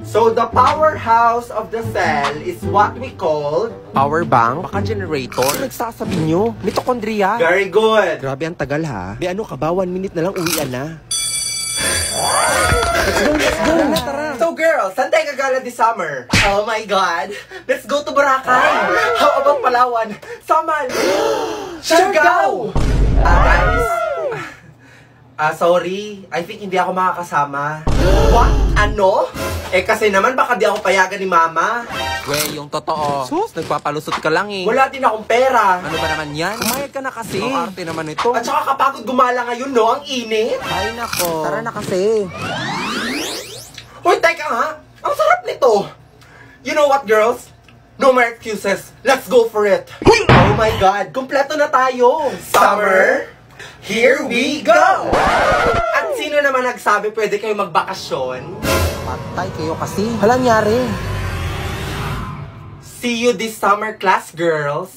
So the powerhouse of the cell is what we call Power bank? Baka generator? Ano nagsasabi nyo? Mitochondria? very good. Grabe ang tagal ha. Be ano ka ba? 1 minute na lang uwian na. Let's go, tara. So girls, saan tayo gagala this summer? Oh my God! Let's go to Boracay! How about Palawan? Samal! Siargao! Guys, sorry. I think hindi ako makakasama. What? Ano? Eh kasi naman baka di ako payagan ni Mama. We, yung totoo. Sus, nagpapalusot ka lang eh. Wala din akong pera. Ano ba naman yan? Kumayag ka na kasi. Ang arte naman ito. At saka kapagod gumala ngayon, no? Ang init. Ay nako. Tara na kasi. Hoy, teka nga. Ang sarap nito. You know what, girls? No more excuses. Let's go for it. Oh my God. Kompleto na tayo. Summer, here we go. At sino naman nagsabi pwede kayo magbakasyon? Patay kayo kasi. Walang nyari. See you this summer class, girls.